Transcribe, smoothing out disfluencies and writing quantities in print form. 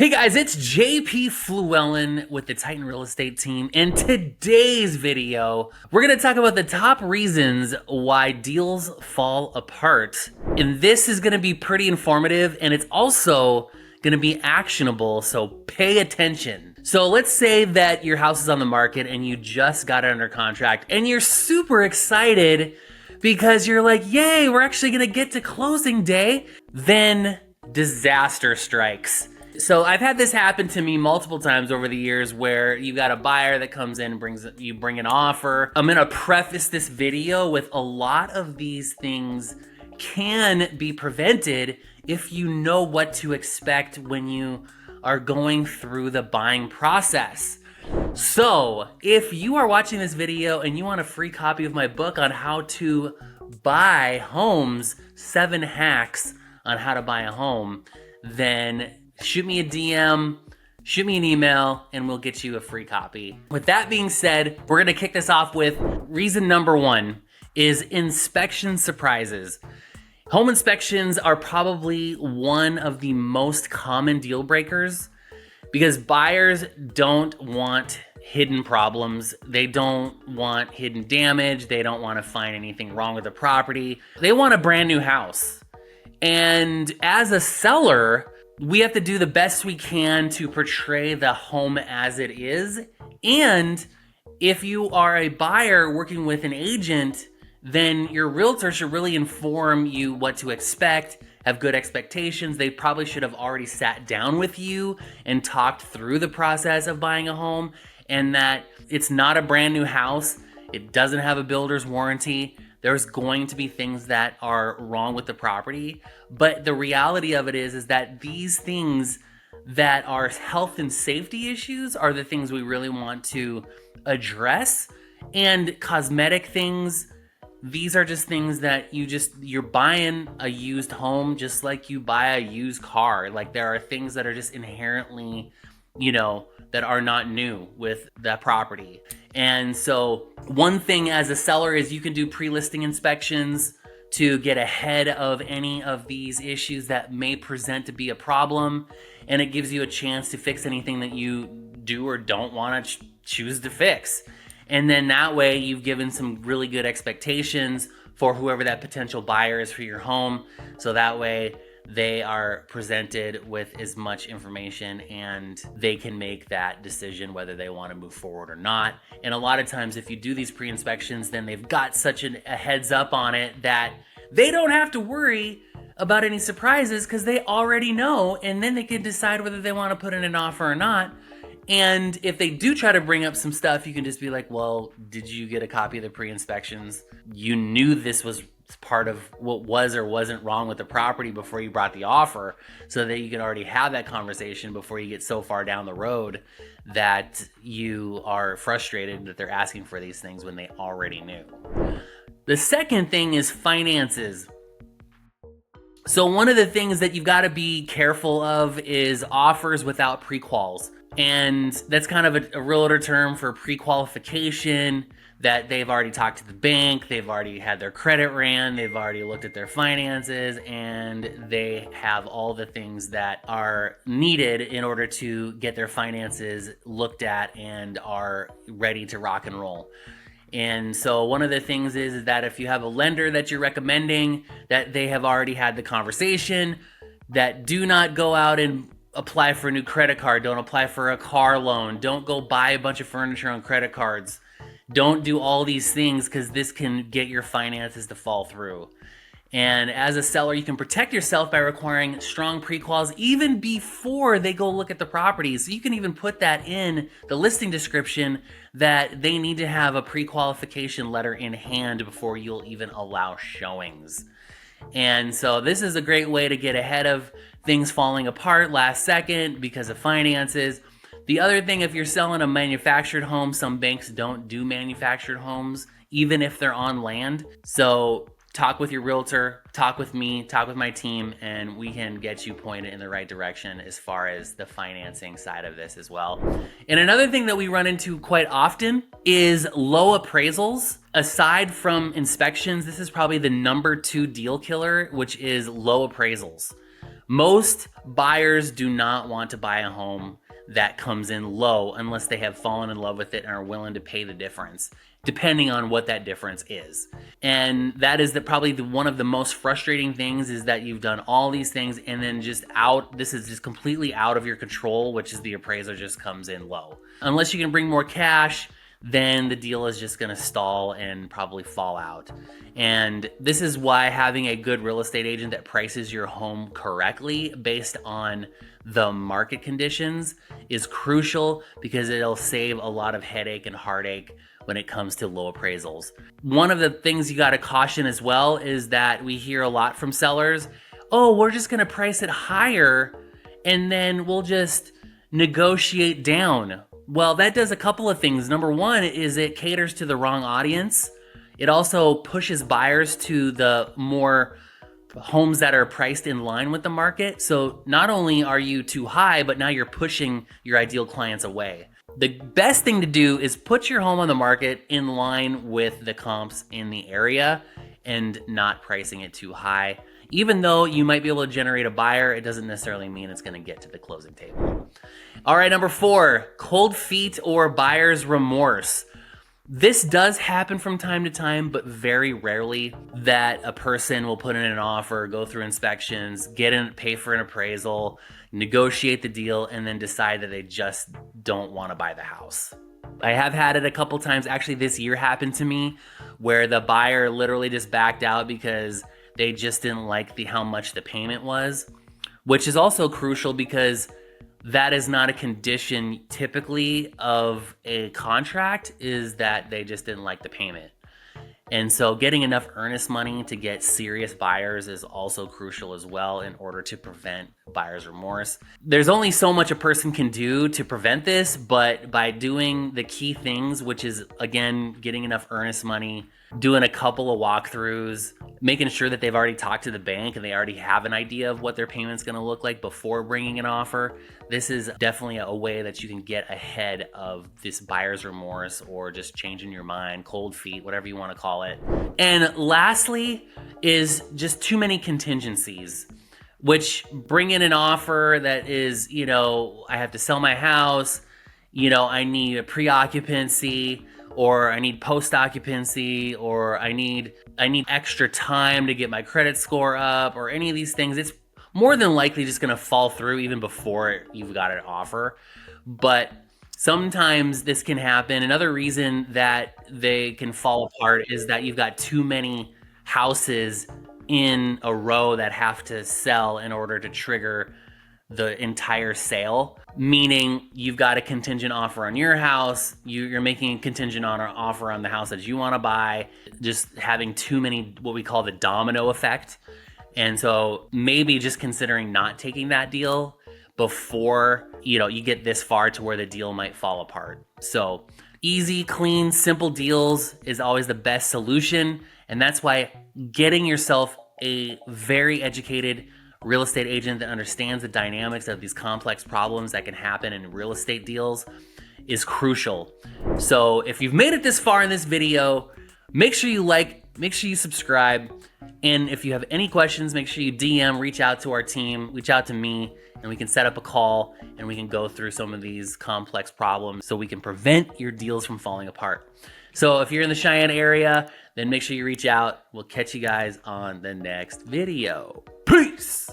Hey guys, it's JP Fluellen with the Titan Real Estate team. In today's video, we're gonna talk about the top reasons why deals fall apart. And this is gonna be pretty informative, and it's also gonna be actionable, so pay attention. So let's say that your house is on the market and you just got it under contract and you're super excited because you're like, yay, we're actually gonna get to closing day. Then disaster strikes. So I've had this happen to me multiple times over the years where you got a buyer that comes in and you bring an offer. I'm gonna preface this video with a lot of these things can be prevented if you know what to expect when you are going through the buying process. So if you are watching this video and you want a free copy of my book on how to buy homes, 7 hacks on how to buy a home, then shoot me a DM, shoot me an email, and we'll get you a free copy. With that being said, we're gonna kick this off with reason number 1 is inspection surprises. Home inspections are probably one of the most common deal breakers because buyers don't want hidden problems. They don't want hidden damage. They don't want to find anything wrong with the property. They want a brand new house. And as a seller, we have to do the best we can to portray the home as it is. And if you are a buyer working with an agent, then your realtor should really inform you what to expect, have good expectations. They probably should have already sat down with you and talked through the process of buying a home, and that it's not a brand new house. It doesn't have a builder's warranty. There's going to be things that are wrong with the property. But the reality of it is that these things that are health and safety issues are the things we really want to address. And cosmetic things, these are just things that you're buying a used home just like you buy a used car. Like there are things that are just inherently, that are not new with that property. And so one thing as a seller is you can do pre-listing inspections to get ahead of any of these issues that may present to be a problem. And it gives you a chance to fix anything that you do or don't want to choose to fix. And then that way you've given some really good expectations for whoever that potential buyer is for your home. So that way they are presented with as much information and they can make that decision whether they want to move forward or not. And a lot of times if you do these pre-inspections, then they've got such a heads up on it that they don't have to worry about any surprises because they already know, and then they can decide whether they want to put in an offer or not. And if they do try to bring up some stuff, you can just be like, well, did you get a copy of the pre-inspections? You knew this was part of what was or wasn't wrong with the property before you brought the offer, so that you can already have that conversation before you get so far down the road that you are frustrated that they're asking for these things when they already knew. The second thing is finances. So one of the things that you've got to be careful of is offers without pre-quals. And that's kind of a realtor term for pre-qualification, that they've already talked to the bank, they've already had their credit ran, they've already looked at their finances, and they have all the things that are needed in order to get their finances looked at and are ready to rock and roll. And so one of the things is that if you have a lender that you're recommending, that they have already had the conversation, that do not go out and apply for a new credit card, don't apply for a car loan, don't go buy a bunch of furniture on credit cards. Don't do all these things because this can get your finances to fall through. And as a seller, you can protect yourself by requiring strong pre-quals even before they go look at the property. So you can even put that in the listing description that they need to have a pre-qualification letter in hand before you'll even allow showings. And so this is a great way to get ahead of things falling apart last second because of finances. The other thing, if you're selling a manufactured home, some banks don't do manufactured homes, even if they're on land. So talk with your realtor, talk with me, talk with my team, and we can get you pointed in the right direction as far as the financing side of this as well. And another thing that we run into quite often is low appraisals. Aside from inspections, this is probably the number 2 deal killer, which is low appraisals. Most buyers do not want to buy a home that comes in low unless they have fallen in love with it and are willing to pay the difference, depending on what that difference is. And that is probably one of the most frustrating things, is that you've done all these things and then this is just completely out of your control, which is the appraiser just comes in low. Unless you can bring more cash, then the deal is just gonna stall and probably fall out. And this is why having a good real estate agent that prices your home correctly based on the market conditions is crucial, because it'll save a lot of headache and heartache when it comes to low appraisals. One of the things you gotta caution as well is that we hear a lot from sellers, oh, we're just gonna price it higher and then we'll just negotiate down. Well, that does a couple of things. Number one is it caters to the wrong audience. It also pushes buyers to the more homes that are priced in line with the market. So not only are you too high, but now you're pushing your ideal clients away. The best thing to do is put your home on the market in line with the comps in the area and not pricing it too high. Even though you might be able to generate a buyer, it doesn't necessarily mean it's gonna get to the closing table. All right, number 4, cold feet or buyer's remorse. This does happen from time to time, but very rarely, that a person will put in an offer, go through inspections, pay for an appraisal, negotiate the deal, and then decide that they just don't want to buy the house. I have had it a couple times. Actually, this year happened to me where the buyer literally just backed out because they just didn't like how much the payment was, which is also crucial because that is not a condition typically of a contract, is that they just didn't like the payment. And so getting enough earnest money to get serious buyers is also crucial as well in order to prevent buyer's remorse. There's only so much a person can do to prevent this, but by doing the key things, which is, again, getting enough earnest money, doing a couple of walkthroughs, making sure that they've already talked to the bank and they already have an idea of what their payment's gonna look like before bringing an offer. This is definitely a way that you can get ahead of this buyer's remorse or just changing your mind, cold feet, whatever you wanna call it. And lastly is just too many contingencies, which bring in an offer that is, I have to sell my house, I need a pre-occupancy, or I need post-occupancy, or I need extra time to get my credit score up, or any of these things. It's more than likely just gonna fall through even before you've got an offer. But sometimes this can happen. Another reason that they can fall apart is that you've got too many houses in a row that have to sell in order to trigger the entire sale, meaning you've got a contingent offer on your house, you're making a contingent on an offer on the house that you want to buy, just having too many, what we call the domino effect. And so maybe just considering not taking that deal before you get this far to where the deal might fall apart. So easy, clean, simple deals is always the best solution. And that's why getting yourself a very educated real estate agent that understands the dynamics of these complex problems that can happen in real estate deals is crucial. So if you've made it this far in this video, make sure you make sure you subscribe. And if you have any questions, make sure you DM, reach out to our team, reach out to me, and we can set up a call and we can go through some of these complex problems so we can prevent your deals from falling apart. So if you're in the Cheyenne area, then make sure you reach out. We'll catch you guys on the next video. Peace!